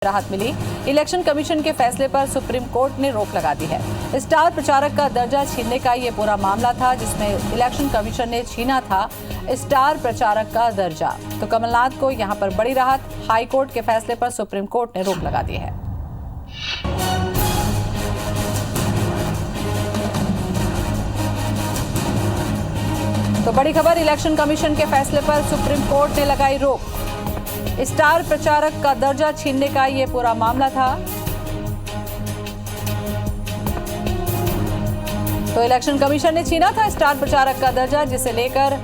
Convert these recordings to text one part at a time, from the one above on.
राहत मिली। Election commission के फैसले पर सुप्रीम कोर्ट ने रोक लगा दी है। स्टार प्रचारक का दर्जा छीनने का ये पूरा मामला था, जिसमें इलेक्शन कमीशन ने छीना था स्टार प्रचारक का दर्जा। तो कमलनाथ को यहां पर बड़ी राहत। हाई कोर्ट के फैसले पर सुप्रीम कोर्ट ने रोक लगा दी है। तो बड़ी खबर, इलेक्शन कमीशन के फैसले पर सुप्रीम कोर्ट ने लगाई रोक। स्टार प्रचारक का दर्जा छीनने का ये पूरा मामला था। तो इलेक्शन कमीशन ने छीना था स्टार प्रचारक का दर्जा, जिसे लेकर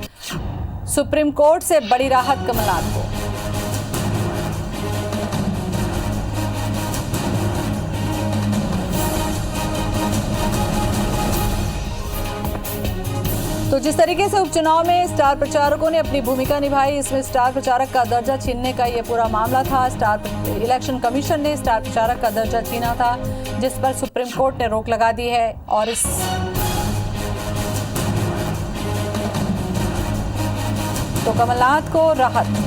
सुप्रीम कोर्ट से बड़ी राहत कमलनाथ को। तो जिस तरीके से उपचुनाव में स्टार प्रचारकों ने अपनी भूमिका निभाई, इसमें स्टार प्रचारक का दर्जा छीनने का ये पूरा मामला था। इलेक्शन कमीशन ने स्टार प्रचारक का दर्जा छीना था, जिस पर सुप्रीम कोर्ट ने रोक लगा दी है। और इस तो कमलनाथ को राहत।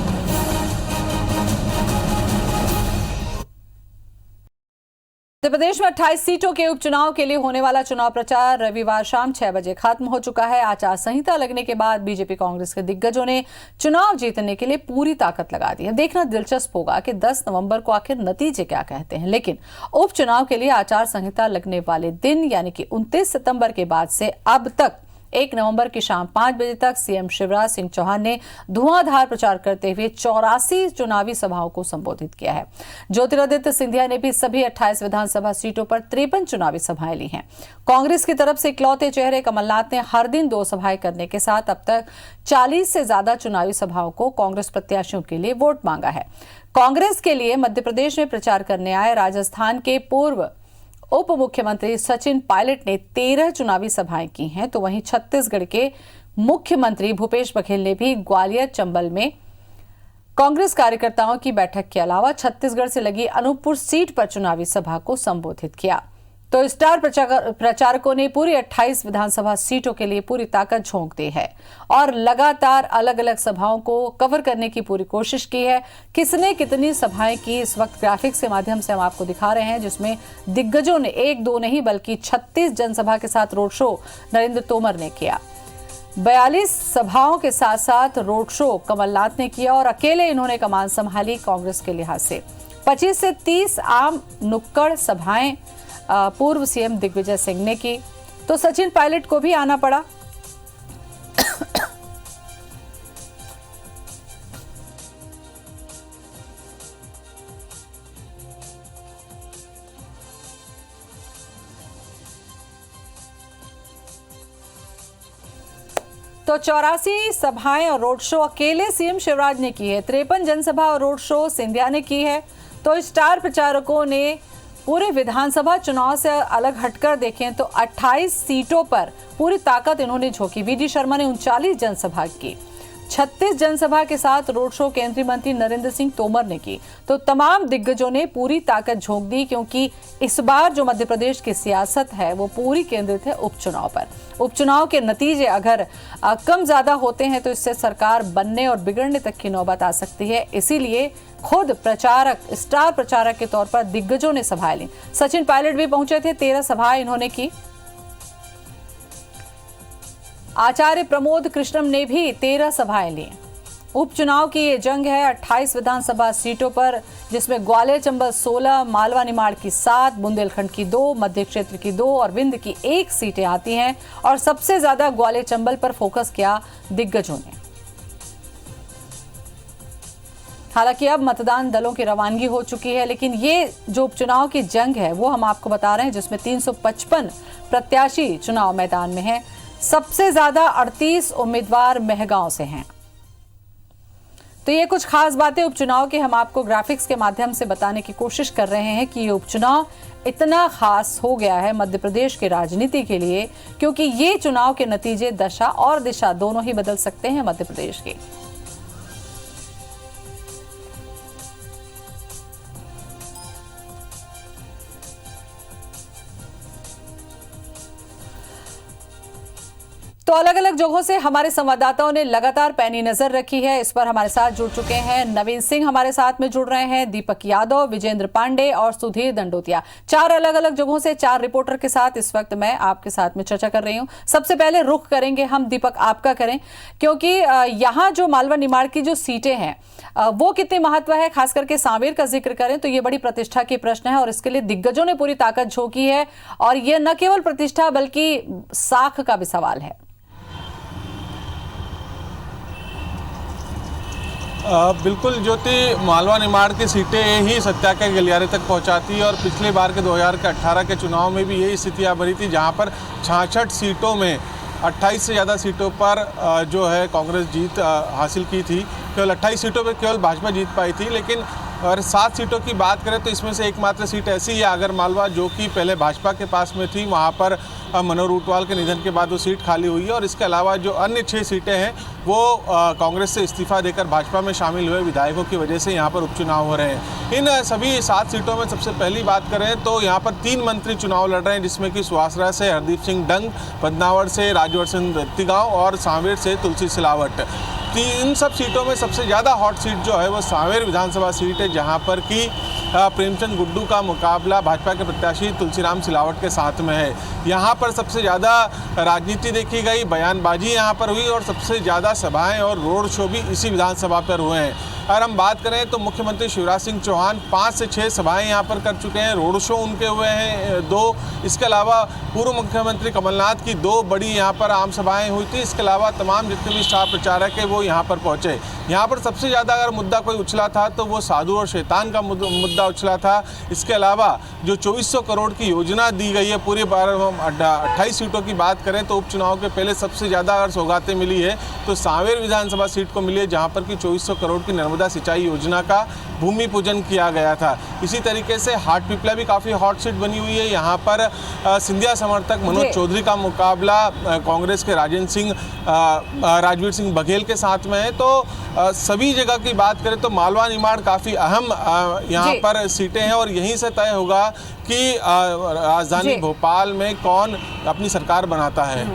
मध्य प्रदेश में 28 सीटों के उपचुनाव के लिए होने वाला चुनाव प्रचार रविवार शाम 6 बजे खत्म हो चुका है। आचार संहिता लगने के बाद बीजेपी कांग्रेस के दिग्गजों ने चुनाव जीतने के लिए पूरी ताकत लगा दी है। देखना दिलचस्प होगा कि 10 नवंबर को आखिर नतीजे क्या कहते हैं। लेकिन उपचुनाव के लिए आचार संहिता लगने वाले दिन यानी कि 29 सितंबर के बाद से अब तक 1 नवंबर की शाम 5 बजे तक सीएम शिवराज सिंह चौहान ने धुआंधार प्रचार करते हुए 84 चुनावी सभाओं को संबोधित किया है। ज्योतिरादित्य सिंधिया ने भी सभी 28 विधानसभा सीटों पर 53 चुनावी सभाएं ली हैं। कांग्रेस की तरफ से इकलौते चेहरे कमलनाथ ने हर दिन 2 सभाएं करने के साथ अब तक 40 से ज्यादा चुनावी सभाओं को कांग्रेस प्रत्याशियों के लिए वोट मांगा है। कांग्रेस के लिए मध्य प्रदेश में प्रचार करने आए राजस्थान के पूर्व उप मुख्यमंत्री सचिन पायलट ने 13 चुनावी सभाएं की हैं। तो वहीं छत्तीसगढ़ के मुख्यमंत्री भूपेश बघेल ने भी ग्वालियर चंबल में कांग्रेस कार्यकर्ताओं की बैठक के अलावा छत्तीसगढ़ से लगी अनूपपुर सीट पर चुनावी सभा को संबोधित किया। तो स्टार प्रचारकों ने पूरी 28 विधानसभा सीटों के लिए पूरी ताकत झोंक दी है और लगातार अलग अलग सभाओं को कवर करने की पूरी कोशिश की है। किसने कितनी सभाएं की, इस वक्त ग्राफिक्स के माध्यम से हम आपको दिखा रहे हैं, जिसमें दिग्गजों ने 1-2 नहीं बल्कि 36 जनसभा के साथ रोड शो नरेंद्र तोमर ने किया। 42 सभाओं के साथ साथ रोड शो कमलनाथ ने किया और अकेले इन्होंने कमान संभाली कांग्रेस के लिहाज से। 25 से 30 आम नुक्कड़ सभाएं पूर्व सीएम दिग्विजय सिंह ने की। तो सचिन पायलट को भी आना पड़ा। तो 84 सभाएं और रोड शो अकेले सीएम शिवराज ने की है। 53 जनसभा और रोड शो सिंधिया ने की है। तो स्टार प्रचारकों ने पूरे विधानसभा चुनाव से अलग हटकर देखें तो 28 सीटों पर पूरी ताकत इन्होंने झोंकी। वीडी शर्मा ने 39 जनसभा की, 36 जनसभा के साथ रोड शो केंद्रीय मंत्री नरेंद्र सिंह तोमर ने की। तो तमाम दिग्गजों ने पूरी ताकत झोंक दी, क्योंकि इस बार जो मध्य प्रदेश की सियासत है वो पूरी केंद्रित है उपचुनाव पर। उपचुनाव के नतीजे अगर कम ज्यादा होते हैं तो इससे सरकार बनने और बिगड़ने तक की नौबत आ सकती है। इसीलिए खुद प्रचारक, स्टार प्रचारक के तौर पर दिग्गजों ने सभाएं ली। सचिन पायलट भी पहुंचे थे, 13 सभाएं इन्होंने की। आचार्य प्रमोद कृष्णम ने भी 13 सभाएं ली। उपचुनाव की ये जंग है 28 विधानसभा सीटों पर, जिसमें ग्वालियर चंबल 16, मालवा निमाड़ की 7, बुंदेलखंड की 2, मध्य क्षेत्र की 2 और विंध्य की 1 सीटें आती हैं। और सबसे ज्यादा ग्वालियर चंबल पर फोकस किया दिग्गजों ने। हालांकि अब मतदान दलों की रवानगी हो चुकी है, लेकिन ये जो उपचुनाव की जंग है वो हम आपको बता रहे हैं, जिसमें 355 प्रत्याशी चुनाव मैदान में हैं। सबसे ज्यादा 38 उम्मीदवार मेहगांव से हैं। तो ये कुछ खास बातें उपचुनाव के हम आपको ग्राफिक्स के माध्यम से बताने की कोशिश कर रहे हैं कि ये उपचुनाव इतना खास हो गया है मध्य प्रदेश की राजनीति के लिए, क्योंकि ये चुनाव के नतीजे दशा और दिशा दोनों ही बदल सकते हैं मध्य प्रदेश के। तो अलग अलग जगहों से हमारे संवाददाताओं ने लगातार पैनी नजर रखी है। इस पर हमारे साथ जुड़ चुके हैं नवीन सिंह, हमारे साथ में जुड़ रहे हैं दीपक यादव, विजेंद्र पांडे और सुधीर दंडोतिया। 4 अलग अलग जगहों से 4 रिपोर्टर के साथ इस वक्त मैं आपके साथ में चर्चा कर रही हूं। सबसे पहले रुख करेंगे हम दीपक आपका करें, क्योंकि यहाँ जो मालवा निमाड़ की जो सीटें हैं वो कितनी महत्व है, खास करके सांवेर का जिक्र करें तो ये बड़ी प्रतिष्ठा की प्रश्न है और इसके लिए दिग्गजों ने पूरी ताकत झोंकी है और ये न केवल प्रतिष्ठा बल्कि साख का भी सवाल है। बिल्कुल ज्योति, मालवा निमाड़ की सीटें ही सत्या के गलियारे तक पहुंचाती और पिछली बार के 2018 के चुनाव में भी यही स्थितियां बनी थी, जहां पर 66 सीटों में 28 से ज़्यादा सीटों पर जो है कांग्रेस जीत हासिल की थी। केवल 28 सीटों पर केवल भाजपा जीत पाई थी, लेकिन और 7 सीटों की बात करें तो इसमें से एकमात्र सीट ऐसी है आगर मालवा, जो कि पहले भाजपा के पास में थी। वहाँ पर मनोहर ऊंटवाल के निधन के बाद वो सीट खाली हुई है और इसके अलावा जो अन्य 6 सीटें हैं वो कांग्रेस से इस्तीफा देकर भाजपा में शामिल हुए विधायकों की वजह से यहाँ पर उपचुनाव हो रहे हैं। इन सभी 7 सीटों में सबसे पहली बात करें तो यहाँ पर 3 मंत्री चुनाव लड़ रहे हैं, जिसमें कि सुहासरा से हरदीप सिंह डंग, बदनावर से राजवर्धन रत्तीगांव और सांवेर से तुलसी सिलावट। इन सब सीटों में सबसे ज़्यादा हॉट सीट जो है वो सांवेर विधानसभा सीट है, जहां पर कि प्रेमचंद गुड्डू का मुकाबला भाजपा के प्रत्याशी तुलसीराम सिलावट के साथ में है। यहां पर सबसे ज़्यादा राजनीति देखी गई, बयानबाजी यहां पर हुई और सबसे ज़्यादा सभाएं और रोड शो भी इसी विधानसभा पर हुए हैं। अगर हम बात करें तो मुख्यमंत्री शिवराज सिंह चौहान 5 से 6 सभाएं यहां पर कर चुके हैं, रोड शो उनके हुए हैं 2। इसके अलावा पूर्व मुख्यमंत्री कमलनाथ की 2 बड़ी यहां पर आम सभाएं हुई थी। इसके अलावा तमाम जितने भी स्टार प्रचारक है वो यहां पर पहुंचे। यहां पर सबसे ज़्यादा अगर मुद्दा कोई उछला था तो वो साधु और शैतान का मुद्दा उछला था। इसके अलावा जो 2400 करोड़ की योजना दी गई है, पूरी बार हम 28 सीटों की बात करें तो उपचुनाव के पहले सबसे ज़्यादा अगर सौगातें मिली है तो सांवेर विधानसभा सीट को मिली है, जहाँ पर कि 2400 करोड़ की नर्मदा सिंचाई योजना का भूमि पूजन किया गया था। इसी तरीके से हाटपिपला भी काफ़ी हॉट सीट बनी हुई है। यहाँ पर सिंधिया समर्थक मनोज चौधरी का मुकाबला कांग्रेस के राजवीर सिंह बघेल के साथ में है। तो सभी जगह की बात करें तो मालवा निमाड़ काफ़ी अहम यहाँ पर सीटें हैं और यहीं से तय होगा कि राजधानी भोपाल में कौन अपनी सरकार बनाता है।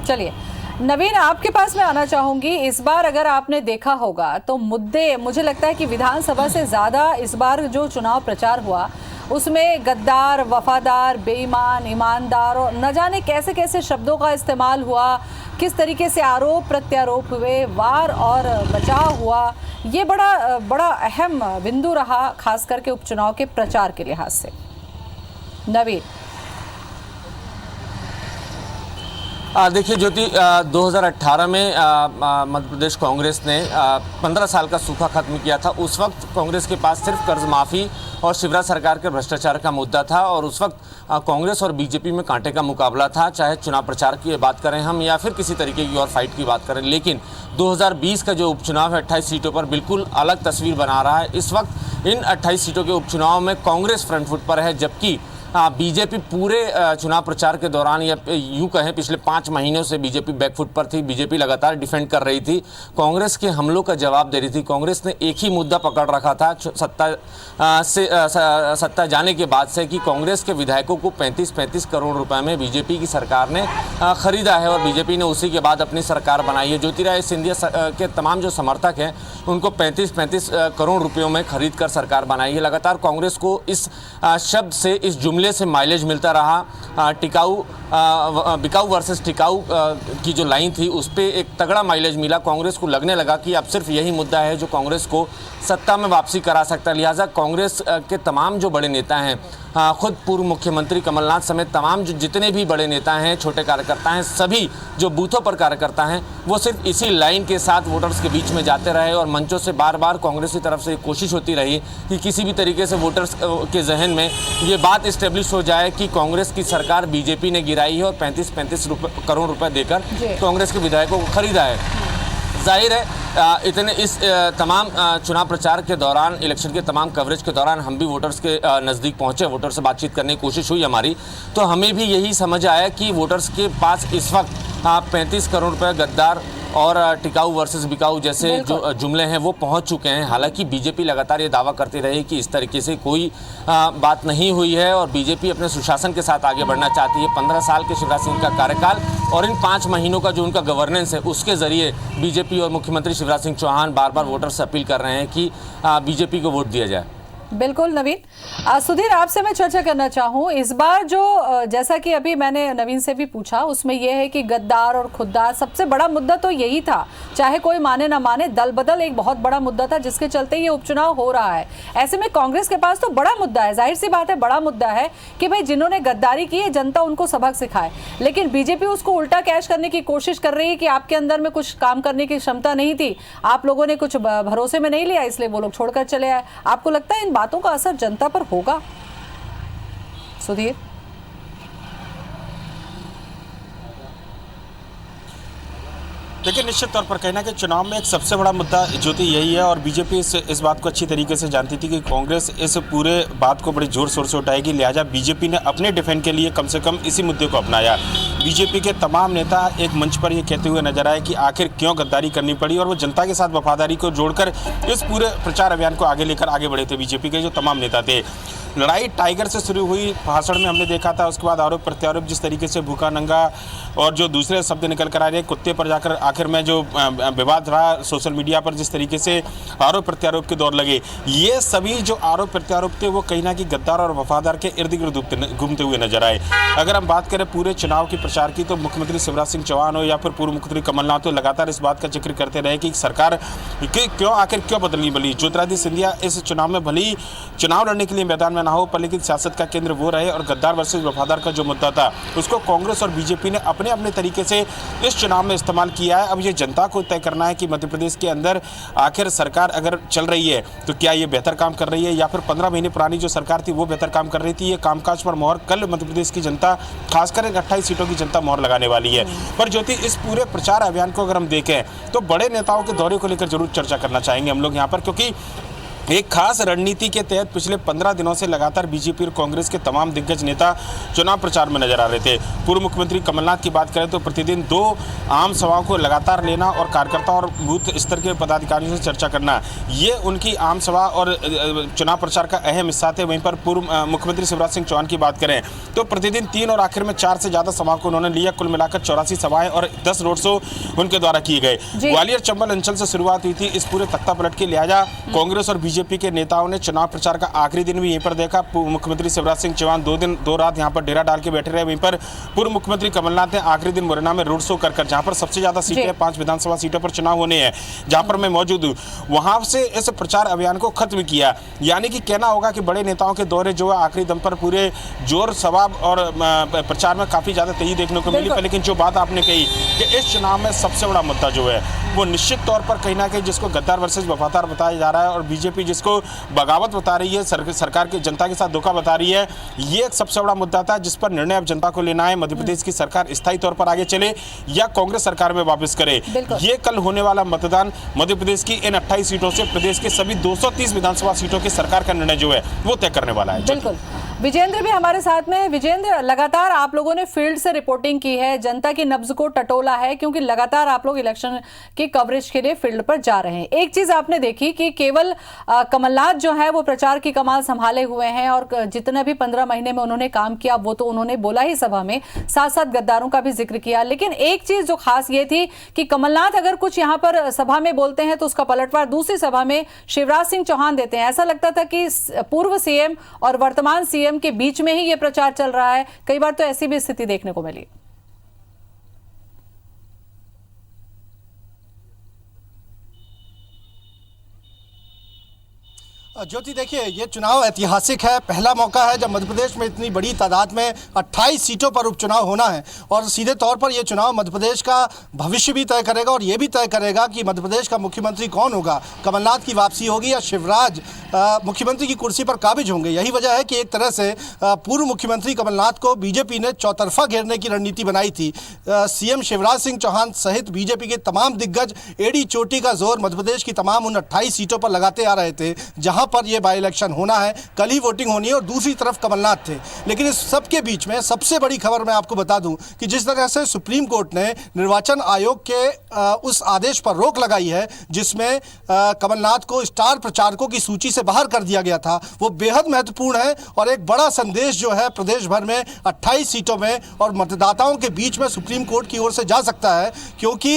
चलिए नवीन, आपके पास मैं आना चाहूंगी। इस बार अगर आपने देखा होगा तो मुद्दे, मुझे लगता है कि विधानसभा से ज़्यादा इस बार जो चुनाव प्रचार हुआ उसमें गद्दार, वफादार, बेईमान, ईमानदार और न जाने कैसे कैसे शब्दों का इस्तेमाल हुआ, किस तरीके से आरोप प्रत्यारोप हुए, वार और बचाव हुआ। ये बड़ा अहम बिंदु रहा, खास करके उपचुनाव के प्रचार के लिहाज से। नवीन, देखिए ज्योति, 2018 में मध्य प्रदेश कांग्रेस ने 15 साल का सूखा खत्म किया था। उस वक्त कांग्रेस के पास सिर्फ कर्ज माफ़ी और शिवराज सरकार के भ्रष्टाचार का मुद्दा था और उस वक्त कांग्रेस और बीजेपी में कांटे का मुकाबला था, चाहे चुनाव प्रचार की बात करें हम या फिर किसी तरीके की और फाइट की बात करें। लेकिन 2020 का जो उपचुनाव है 28 सीटों पर बिल्कुल अलग तस्वीर बना रहा है। इस वक्त इन 28 सीटों के उपचुनाव में कांग्रेस फ्रंट फुट पर है, जबकि बीजेपी पूरे चुनाव प्रचार के दौरान या यूँ कहें पिछले 5 महीनों से बीजेपी बैकफुट पर थी। बीजेपी लगातार डिफेंड कर रही थी, कांग्रेस के हमलों का जवाब दे रही थी। कांग्रेस ने एक ही मुद्दा पकड़ रखा था सत्ता जाने के बाद से कि कांग्रेस के विधायकों को 35-35 करोड़ रुपए में बीजेपी की सरकार ने खरीदा है और बीजेपी ने उसी के बाद अपनी सरकार बनाई है। ज्योतिरादित्य सिंधिया के तमाम जो समर्थक हैं उनको 35-35 करोड़ रुपयों में खरीद कर सरकार बनाई है। लगातार कांग्रेस को इस शब्द से, इस जुमले से माइलेज मिलता रहा। बिकाऊ वर्सेस टिकाऊ की जो लाइन थी उस पर एक तगड़ा माइलेज मिला। कांग्रेस को लगने लगा कि अब सिर्फ यही मुद्दा है जो कांग्रेस को सत्ता में वापसी करा सकता है। लिहाजा कांग्रेस के तमाम जो बड़े नेता हैं, खुद पूर्व मुख्यमंत्री कमलनाथ समेत तमाम जो जितने भी बड़े नेता हैं, छोटे कार्यकर्ता हैं, सभी जो बूथों पर कार्यकर्ता हैं, वो सिर्फ इसी लाइन के साथ वोटर्स के बीच में जाते रहे और मंचों से बार बार कांग्रेस की तरफ से कोशिश होती रही कि किसी भी तरीके से वोटर्स के जहन में ये बात इस्टेब्लिश हो जाए कि कांग्रेस की सरकार बीजेपी ने गिराई है और 35-35 करोड़ रुपए देकर कांग्रेस के विधायकों को खरीदा है। जाहिर है इतने इस तमाम चुनाव प्रचार के दौरान, इलेक्शन के तमाम कवरेज के दौरान हम भी वोटर्स के नज़दीक पहुंचे, वोटर से बातचीत करने की कोशिश हुई हमारी, तो हमें भी यही समझ आया कि वोटर्स के पास इस वक्त 35 करोड़ रुपए गद्दार और टिकाऊ वर्सेस बिकाऊ जैसे जो जुमले हैं वो पहुंच चुके हैं। हालांकि बीजेपी लगातार ये दावा करती रही कि इस तरीके से कोई बात नहीं हुई है और बीजेपी अपने सुशासन के साथ आगे बढ़ना चाहती है। 15 साल के शिवराज सिंह का कार्यकाल और इन 5 महीनों का जो उनका गवर्नेंस है उसके जरिए बीजेपी और मुख्यमंत्री शिवराज सिंह चौहान बार बार वोटर से अपील कर रहे हैं कि बीजेपी को वोट दिया जाए। बिल्कुल नवीन। सुधीर, आपसे मैं चर्चा करना चाहूँ इस बार जो जैसा कि अभी मैंने नवीन से भी पूछा, उसमें यह है कि गद्दार और खुद्दार सबसे बड़ा मुद्दा तो यही था, चाहे कोई माने ना माने। दल बदल एक बहुत बड़ा मुद्दा था जिसके चलते ये उपचुनाव हो रहा है। ऐसे में कांग्रेस के पास तो बड़ा मुद्दा है, जाहिर सी बात है बड़ा मुद्दा है कि भाई जिन्होंने गद्दारी की है जनता उनको सबक सिखाए, लेकिन बीजेपी उसको उल्टा कैश करने की कोशिश कर रही है कि आपके अंदर में कुछ काम करने की क्षमता नहीं थी, आप लोगों ने कुछ भरोसे में नहीं लिया इसलिए वो लोग छोड़कर चले आए। आपको लगता है इन बातों का असर जनता पर होगा? सुधीर, देखिए निश्चित तौर पर कहना कि चुनाव में एक सबसे बड़ा मुद्दा ज्योति यही है और बीजेपी इस बात को अच्छी तरीके से जानती थी कि कांग्रेस इस पूरे बात को बड़े जोर शोर से उठाएगी, लिहाजा बीजेपी ने अपने डिफेंड के लिए कम से कम इसी मुद्दे को अपनाया। बीजेपी के तमाम नेता एक मंच पर ये कहते हुए नजर आए कि आखिर क्यों गद्दारी करनी पड़ी और वो जनता के साथ वफादारी को जोड़कर इस पूरे प्रचार अभियान को आगे लेकर आगे बढ़े थे। बीजेपी के जो तमाम नेता थे, लड़ाई टाइगर से शुरू हुई, भाषण में हमने देखा था, उसके बाद आरोप प्रत्यारोप, जिस तरीके से भूखा नंगा और जो दूसरे शब्द निकल कर आ रहे कुत्ते पर जाकर आखिर में जो विवाद रहा सोशल मीडिया पर, जिस तरीके से आरोप प्रत्यारोप के दौर लगे, ये सभी जो आरोप प्रत्यारोप थे वो कहीं ना कहीं गद्दार और वफादार के इर्द गिर्द घूमते हुए नजर आए। अगर हम बात करें पूरे चुनाव की प्रचार की, तो मुख्यमंत्री शिवराज सिंह चौहान हो या फिर पूर्व मुख्यमंत्री कमलनाथ हो, लगातार इस बात का जिक्र करते रहे कि सरकार क्यों बदलनी बली। ज्योतिरादित्य सिंधिया इस चुनाव में भली चुनाव लड़ने के लिए मैदान में ना हो पर लेकिन सियासत का केंद्र वो रहे और गद्दार वर्सेस वफादार का जो मुद्दा था उसको कांग्रेस और बीजेपी ने अपने अपने तरीके से इस चुनाव में इस्तेमाल किया है। अब ये जनता को तय करना है कि मध्य प्रदेश के अंदर आखिर सरकार अगर चल रही है तो क्या ये बेहतर काम कर रही है या फिर 15 महीने पुरानी जो सरकार थी वो बेहतर काम कर रही थी। ये कामकाज पर मोहर कल मध्य प्रदेश की जनता, खासकर 28 सीटों की जनता मोहर लगाने वाली है। पर ज्योति, इस पूरे प्रचार अभियान को अगर हम देखें तो बड़े नेताओं के दौरे को लेकर जरूर चर्चा करना चाहेंगे हम लोग यहाँ पर, क्योंकि एक खास रणनीति के तहत पिछले 15 दिनों से लगातार बीजेपी और कांग्रेस के तमाम दिग्गज नेता चुनाव प्रचार में नजर आ रहे थे। पूर्व मुख्यमंत्री कमलनाथ की बात करें तो प्रतिदिन 2 आम सभाओं को लगातार लेना और कार्यकर्ताओं और बूथ स्तर के पदाधिकारियों से चर्चा करना, ये उनकी आम सभा और चुनाव प्रचार का अहम हिस्सा थे। वहीं पर पूर्व मुख्यमंत्री शिवराज सिंह चौहान की बात करें तो प्रतिदिन 3 और आखिर में 4 से ज़्यादा सभाओं को उन्होंने लिया। कुल मिलाकर 84 सभाएं और 10 रोड शो उनके द्वारा किए गए। ग्वालियर चंबल अंचल से शुरुआत हुई थी इस पूरे तख्ता पलट के, लिहाजा कांग्रेस और बीजेपी के नेताओं ने चुनाव प्रचार का आखिरी दिन भी यहीं पर देखा। मुख्यमंत्री शिवराज सिंह चौहान 2 दिन 2 रात यहां पर डेरा डाल के बैठे रहे। वहीं पर पूर्व मुख्यमंत्री कमलनाथ ने आखिरी दिन मुरैना में रोड शो कर जहां पर सबसे ज्यादा सीटें 5 विधानसभा सीटों पर चुनाव होने हैं, जहां पर मैं मौजूद हूं, वहां से इस प्रचार अभियान को खत्म किया। यानी कि कहना होगा कि बड़े नेताओं के दौरे जो है आखिरी दम पर पूरे जोर शबाब और प्रचार में काफी ज्यादा तेजी देखने को मिली। लेकिन जो बात आपने कही कि इस चुनाव में सबसे बड़ा मुद्दा जो है वो निश्चित तौर पर कहीं ना कहीं जिसको गद्दार वर्सेस वफादार बताया जा रहा है और बीजेपी जिसको बगावत बता रही है, सरकार की जनता के साथ धोखा बता रही है, ये एक सबसे बड़ा मुद्दा था जिस पर निर्णय अब जनता को लेना है। मध्य प्रदेश की सरकार स्थायी तौर पर आगे चले या कांग्रेस सरकार में वापस करे। ये कल होने वाला मतदान मध्य प्रदेश की इन 28 सीटों से प्रदेश के सभी 230 विधानसभा सीटों की सरकार का निर्णय जो है वो तय करने वाला है। बिल्कुल। विजेंद्र भी हमारे साथ में। विजेंद्र, लगातार आप लोगों ने फील्ड से रिपोर्टिंग की है, जनता की नब्ज को टटोला है, क्योंकि लगातार आप लोग इलेक्शन की कवरेज के लिए फील्ड पर जा रहे हैं। एक चीज आपने देखी कि केवल कमलनाथ जो है वो प्रचार की कमान संभाले हुए हैं और जितने भी 15 महीने में उन्होंने काम किया वो तो उन्होंने बोला ही सभा में, साथ साथ गद्दारों का भी जिक्र किया। लेकिन एक चीज जो खास ये थी कि कमलनाथ अगर कुछ यहाँ पर सभा में बोलते हैं तो उसका पलटवार दूसरी सभा में शिवराज सिंह चौहान देते हैं। ऐसा लगता था कि पूर्व सीएम और वर्तमान सीएम के बीच में ही यह प्रचार चल रहा है। कई बार तो ऐसी भी स्थिति देखने को मिली। ज्योति, देखिए ये चुनाव ऐतिहासिक है। पहला मौका है जब मध्य प्रदेश में इतनी बड़ी तादाद में 28 सीटों पर उपचुनाव होना है और सीधे तौर पर यह चुनाव मध्य प्रदेश का भविष्य भी तय करेगा और ये भी तय करेगा कि मध्य प्रदेश का मुख्यमंत्री कौन होगा। कमलनाथ की वापसी होगी या शिवराज मुख्यमंत्री की कुर्सी पर काबिज होंगे। यही वजह है कि एक तरह से पूर्व मुख्यमंत्री कमलनाथ को बीजेपी ने चौतरफा घेरने की रणनीति बनाई थी। सीएम शिवराज सिंह चौहान सहित बीजेपी के तमाम दिग्गज एड़ी चोटी का जोर मध्य प्रदेश की तमाम उन 28 सीटों पर लगाते आ रहे थे जहां पर यह बाई इलेक्शन होना है, कल ही वोटिंग होनी है और दूसरी तरफ कमलनाथ थे। लेकिन इस सबके बीच में सबसे बड़ी खबर मैं आपको बता दूं कि जिस तरह से सुप्रीम कोर्ट ने निर्वाचन आयोग के उस आदेश पर रोक लगाई है जिसमें कमलनाथ को स्टार प्रचारकों की सूची से बाहर कर दिया गया था, वो बेहद महत्वपूर्ण है और एक बड़ा संदेश जो है प्रदेश भर में 28 सीटों में और मतदाताओं के बीच में सुप्रीम कोर्ट की ओर से जा सकता है। क्योंकि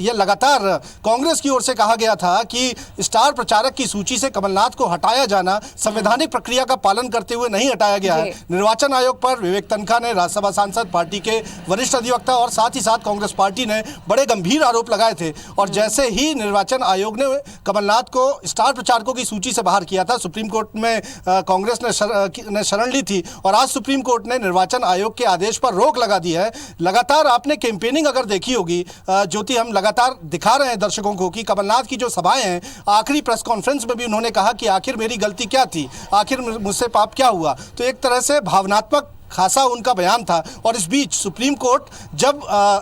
ये लगातार कांग्रेस की ओर से कहा गया था कि स्टार प्रचारक की सूची से कमलनाथ को हटाया जाना संवैधानिक प्रक्रिया का पालन करते हुए नहीं हटाया गया है। निर्वाचन आयोग पर विवेक तन्खा ने, राज्यसभा सांसद, पार्टी के वरिष्ठ अधिवक्ता और साथ ही साथ कांग्रेस पार्टी ने बड़े गंभीर आरोप लगाए थे। और जैसे ही निर्वाचन आयोग ने कमलनाथ को स्टार प्रचारकों की सूची से बाहर किया था, सुप्रीम कोर्ट में कांग्रेस ने शरण ली थी और आज सुप्रीम कोर्ट ने निर्वाचन आयोग के आदेश पर रोक लगा दी है। लगातार आपने कैंपेनिंग अगर देखी होगी ज्योति, हम लगातार दिखा रहे हैं दर्शकों को कि कमलनाथ की जो सभाएं हैं, आखिरी प्रेस कॉन्फ्रेंस में भी उन्होंने कहा कि आखिर मेरी गलती क्या थी, आखिर मुझसे पाप क्या हुआ। तो एक तरह से भावनात्मक खासा उनका बयान था। और इस बीच सुप्रीम कोर्ट जब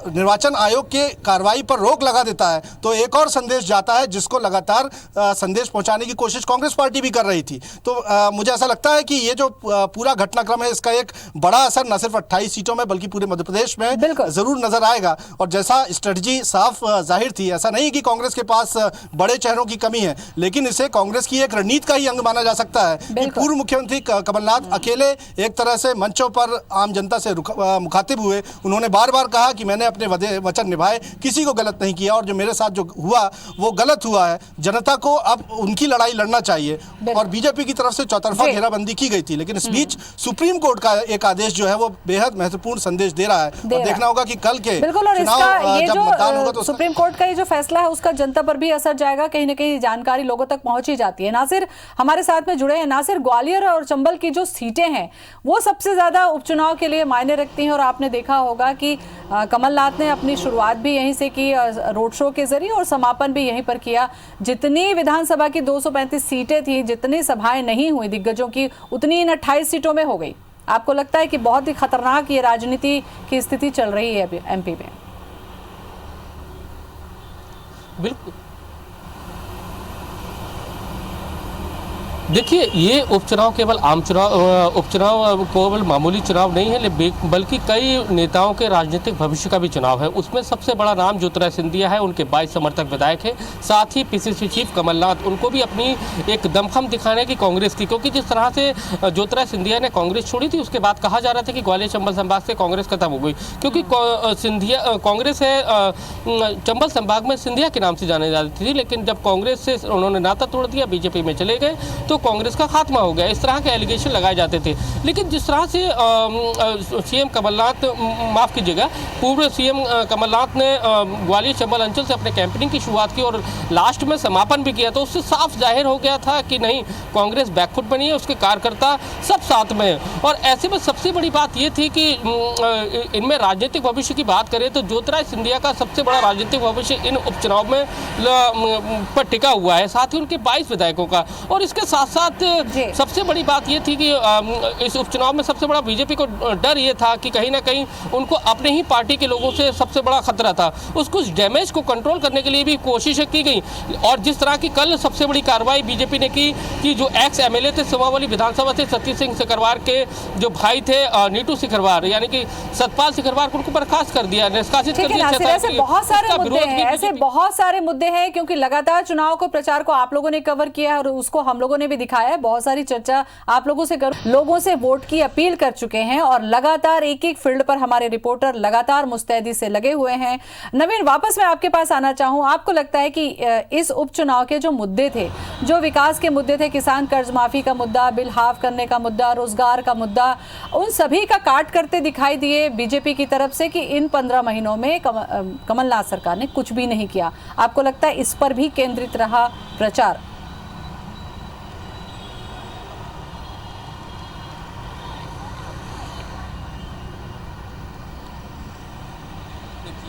निर्वाचन आयोग के कार्रवाई पर रोक लगा देता है तो एक और संदेश जाता है जिसको लगातार संदेश पहुंचाने की कोशिश कांग्रेस पार्टी भी कर रही थी। तो मुझे ऐसा लगता है कि ये जो पूरा घटनाक्रम है इसका एक बड़ा असर न सिर्फ 28 सीटों में बल्कि पूरे मध्य प्रदेश में जरूर नजर आएगा। और जैसा स्ट्रेटजी साफ जाहिर थी, ऐसा नहीं कि कांग्रेस के पास बड़े चेहरों की कमी है, लेकिन इसे कांग्रेस की एक रणनीति का ही अंग माना जा सकता है कि पूर्व मुख्यमंत्री कमलनाथ अकेले एक तरह से मंचों पर आम जनता से मुखातिब हुए। उन्होंने बार बार कहा कि मैंने अपने वचन निभाए, किसी को गलत नहीं किया और जो मेरे साथ जो हुआ वो गलत हुआ है। जनता को अब उनकी लड़ाई लड़ना चाहिए। और बीजेपी की तरफ से चौतरफा घेराबंदी की गई थी, लेकिन इस बीच सुप्रीम कोर्ट का एक आदेश जो है वो बेहद महत्वपूर्ण संदेश दे रहा है। और देखना होगा कि कल के चुनाव जब मतदान होगा तो सुप्रीम कोर्ट का ये जो फैसला है उसका जनता पर भी असर जाएगा, कहीं ना कहीं जानकारी लोगों तक पहुंची जाती है। नासिर हमारे साथ में जुड़े हैं। नासिर, ग्वालियर और चंबल की जो सीटें हैं वो सबसे ज्यादा उपचुनाव के लिए मायने रखती हैं और आपने देखा होगा कि कमलनाथ ने अपनी शुरुआत भी यहीं से की, रोड शो के जरिए, और समापन भी यहीं पर किया। जितनी विधानसभा की 235 सीटें थी, जितनी सभाएं नहीं हुई दिग्गजों की, उतनी इन 28 सीटों में हो गई। आपको लगता है कि बहुत ही खतरनाक ये राजनीति की स्थिति चल रही है अभी एमपी में? बिल्कुल, देखिए ये उपचुनाव केवल आम चुनाव, उपचुनाव केवल मामूली चुनाव नहीं है, बल्कि कई नेताओं के राजनीतिक भविष्य का भी चुनाव है। उसमें सबसे बड़ा नाम ज्योतिरादित्य सिंधिया है, उनके 22 समर्थक विधायक हैं। साथ ही पीसीसी चीफ कमलनाथ, उनको भी अपनी एक दमखम दिखाने की कांग्रेस की, क्योंकि जिस तरह से ज्योतिरादित्य सिंधिया ने कांग्रेस छोड़ी थी उसके बाद कहा जा रहा था कि ग्वालियर चंबल संभाग से कांग्रेस खत्म हो गई, क्योंकि कांग्रेस है चंबल संभाग में सिंधिया के नाम से जाने जाती थी। लेकिन जब कांग्रेस से उन्होंने नाता तोड़ दिया, बीजेपी में चले गए, तो कांग्रेस का खात्मा हो गया। इस तरह के एलिगेशन लगाए जाते थे। लेकिन जिस तरह से सीएम कमलनाथ, माफ कीजिएगा, पूर्व सीएम कमलनाथ ने ग्वालियर चंबल अंचल से अपने कैंपेनिंग की शुरुआत की और लास्ट में समापन भी किया, तो उससे साफ जाहिर हो गया था कि नहीं, कांग्रेस बैकफुट बनी है, उसके कार्यकर्ता सब साथ में है। और ऐसे में सबसे बड़ी बात ये थी कि इनमें राजनीतिक भविष्य की बात करें तो ज्योतिरादित्य सिंधिया का सबसे बड़ा राजनीतिक भविष्य इन उपचुनाव में पर टिका हुआ है, साथ ही उनके 22 विधायकों का। और इसके साथ साथ सबसे बड़ी बात ये थी कि इस उपचुनाव में सबसे बड़ा बीजेपी को डर ये था कि कहीं ना कहीं उनको अपने ही पार्टी के लोगों से सबसे बड़ा खतरा था। उसको डैमेज को कंट्रोल करने के लिए भी कोशिशें की गई। और जिस तरह की कल सबसे बड़ी कार्रवाई बीजेपी ने की कि जो एक्स एमएलए थे सिवावली विधानसभा से, सतीश सिंह सिकरवार के जो भाई थे नीटू सिकरवार, यानी कि सतपाल सिकरवार को उनको बर्खास्त कर दिया, निष्कासित कर दिया। ऐसे बहुत सारे मुद्दे हैं, ऐसे बहुत सारे मुद्दे हैं, क्योंकि लगातार चुनाव को, प्रचार को आप लोगों ने कवर किया है और उसको हम लोगों ने भी दिखाया है। बहुत सारी चर्चा आप लोगों से लोगों से वोट की अपील कर चुके हैं और लगातार एक एक फील्ड पर हमारे रिपोर्टर लगातार मुस्तैदी से लगे हुए हैं। नवीन, वापस मैं आपके पास आना चाहूं, आपको लगता है कि इस उपचुनाव के जो मुद्दे थे, जो विकास के मुद्दे थे, किसान कर्ज माफी का मुद्दा, बिल हाफ करने का मुद्दा, रोजगार का मुद्दा, उन सभी का काट करते दिखाई दिए बीजेपी की तरफ से कि इन 15 महीनों में कमलनाथ सरकार ने कुछ भी नहीं किया। आपको लगता है इस पर भी केंद्रित रहा प्रचार?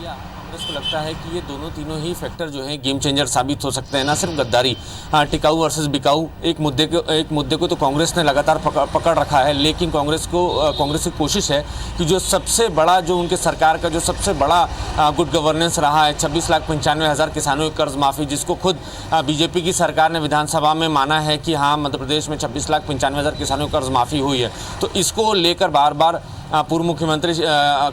कांग्रेस को लगता है कि ये दोनों तीनों ही फैक्टर जो हैं गेम चेंजर साबित हो सकते हैं। ना सिर्फ गद्दारी, टिकाऊ वर्सेस बिकाऊ, एक मुद्दे को तो कांग्रेस ने लगातार पकड़ रखा है, लेकिन कांग्रेस की कोशिश है कि जो सबसे बड़ा, जो उनके सरकार का जो सबसे बड़ा गुड गवर्नेंस रहा है, 26,95,000 किसानों की कर्ज माफ़ी, जिसको खुद बीजेपी की सरकार ने विधानसभा में माना है कि हाँ मध्य प्रदेश में 26,95,000 किसानों की कर्ज माफ़ी हुई है। तो इसको लेकर बार बार पूर्व मुख्यमंत्री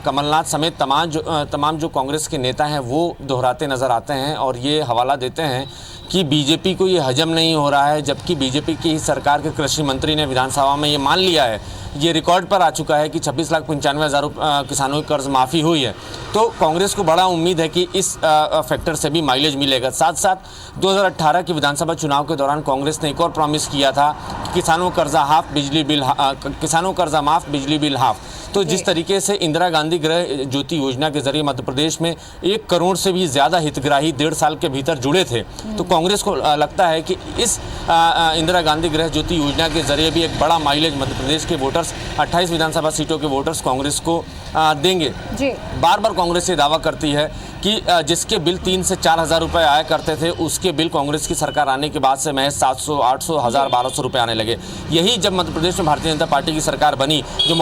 कमलनाथ समेत तमाम जो कांग्रेस के नेता हैं वो दोहराते नज़र आते हैं और ये हवाला देते हैं कि बीजेपी को ये हजम नहीं हो रहा है, जबकि बीजेपी की सरकार के कृषि मंत्री ने विधानसभा में ये मान लिया है, ये रिकॉर्ड पर आ चुका है कि 26,95,000 किसानों की कर्ज माफ़ी हुई है। तो कांग्रेस को बड़ा उम्मीद है कि इस फैक्टर से भी माइलेज मिलेगा। साथ साथ 2018 के विधानसभा चुनाव के दौरान कांग्रेस ने एक और प्रॉमिस किया था कि किसानों कर्जा माफ़, बिजली बिल हाफ। तो जिस तरीके से इंदिरा गांधी गृह ज्योति योजना के जरिए मध्य प्रदेश में 1 करोड़ से भी ज़्यादा हितग्राही 1.5 साल के भीतर जुड़े थे, तो कांग्रेस को लगता है कि इस इंदिरा गांधी गृह ज्योति योजना के जरिए भी एक बड़ा माइलेज मध्य प्रदेश के वोटर्स, 28 विधानसभा सीटों के वोटर्स कांग्रेस को देंगे। जी बार बार कांग्रेस ये दावा करती है कि जिसके बिल 3 से 4 हज़ार रुपये आया करते थे, उसके बिल कांग्रेस की सरकार आने के बाद से महज 700, 800, 1000, 1200 रुपये आने लगे। यही जब मध्य प्रदेश में भारतीय जनता पार्टी की सरकार बनी, जो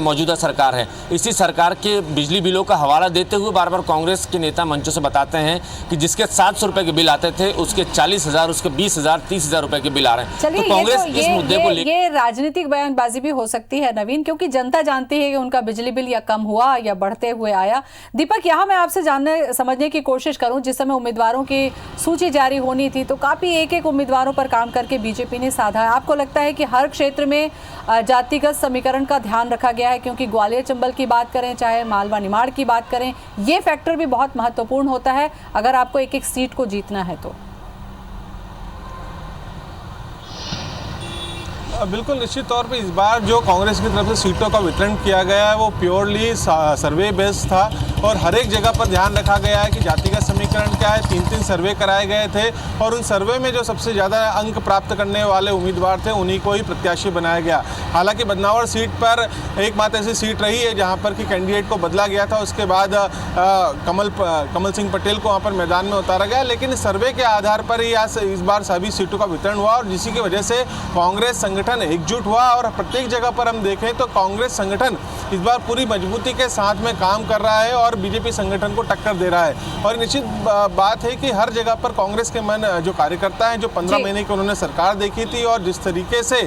मौजूदा सरकार है, इसी सरकार के बिजली बिलों का हवाला देते हुए बार बार कांग्रेस के नेता मंचों से बताते हैं कि जिसके 700 रुपये के बिल आते थे, उसके 40,000, उसके 20,000, 30,000 रुपये के बिल आ रहे हैं। तो कांग्रेस इस मुद्दे को लेकर ये राजनीतिक बयानबाजी भी हो सकती है नवीन, क्योंकि जनता जानती है कि उनका बिजली बिल या कम हुआ या बढ़ते हुए आया। दीपक, यहाँ मैं आपसे समझने की कोशिश करूं, जिस समय उम्मीदवारों की सूची जारी होनी थी तो काफी एक उम्मीदवारों पर काम करके बीजेपी ने साधा है। आपको लगता है कि हर क्षेत्र में जातिगत समीकरण का ध्यान रखा गया है? क्योंकि ग्वालियर चंबल की बात करें, चाहे मालवा निमाड़ की बात करें, ये फैक्टर भी बहुत महत्वपूर्ण होता है अगर आपको एक सीट को जीतना है तो। बिल्कुल निश्चित तौर पे इस बार जो कांग्रेस की तरफ से सीटों का वितरण किया गया है वो प्योरली सर्वे बेस्ड था और हर एक जगह पर ध्यान रखा गया है कि जातिगत समीकरण क्या है। 3 सर्वे कराए गए थे और उन सर्वे में जो सबसे ज़्यादा अंक प्राप्त करने वाले उम्मीदवार थे उन्हीं को ही प्रत्याशी बनाया गया। हालांकि बदनावर सीट पर एकमात्र ऐसी सीट रही है जहाँ पर कि कैंडिडेट को बदला गया था, उसके बाद कमल सिंह पटेल को वहाँ पर मैदान में उतारा गया, लेकिन सर्वे के आधार पर ही इस बार सभी सीटों का वितरण हुआ और जिसी की वजह से कांग्रेस संगठन एकजुट हुआ और प्रत्येक जगह पर हम देखें तो कांग्रेस संगठन इस बार पूरी मजबूती के साथ में काम कर रहा है और बीजेपी संगठन को टक्कर दे रहा है। और निश्चित बात है कि हर जगह पर कांग्रेस के जो कार्यकर्ता हैं, जो 15 महीने की उन्होंने सरकार देखी थी और जिस तरीके से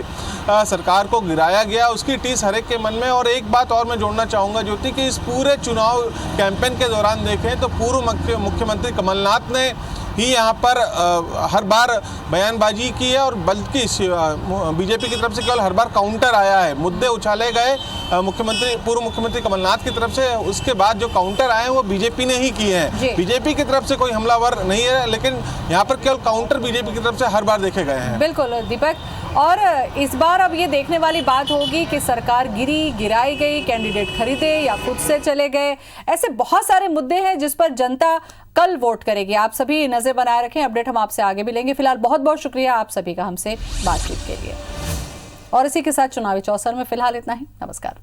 सरकार को गिराया गया, उसकी टीस हर एक के मन में। और एक बात और मैं जोड़ना चाहूँगा ज्योति, कि इस पूरे चुनाव कैंपेन के दौरान देखें तो पूर्व मुख्यमंत्री कमलनाथ ने ही यहाँ पर हर बार बयानबाजी की है और बल्कि बीजेपी की तरफ से केवल हर बार काउंटर आया है, मुद्दे उछाले गए पूर्व मुख्यमंत्री कमलनाथ की तरफ से, उसके बाद जो काउंटर आए हैं वो बीजेपी ने ही किए हैं। बीजेपी की तरफ से कोई हमलावर नहीं है, लेकिन यहाँ पर केवल काउंटर बीजेपी की तरफ से हर बार देखे गए हैं। बिल्कुल दीपक, और इस बार अब ये देखने वाली बात होगी कि सरकार गिराई गई, कैंडिडेट खरीदे या खुद से चले गए। ऐसे बहुत सारे मुद्दे हैं जिस पर जनता कल वोट करेगी। आप सभी नजर बनाए रखें, अपडेट हम आपसे आगे भी लेंगे। फिलहाल बहुत बहुत शुक्रिया आप सभी का हमसे बातचीत के लिए। और इसी के साथ चुनावी चौसर में फिलहाल इतना ही। नमस्कार।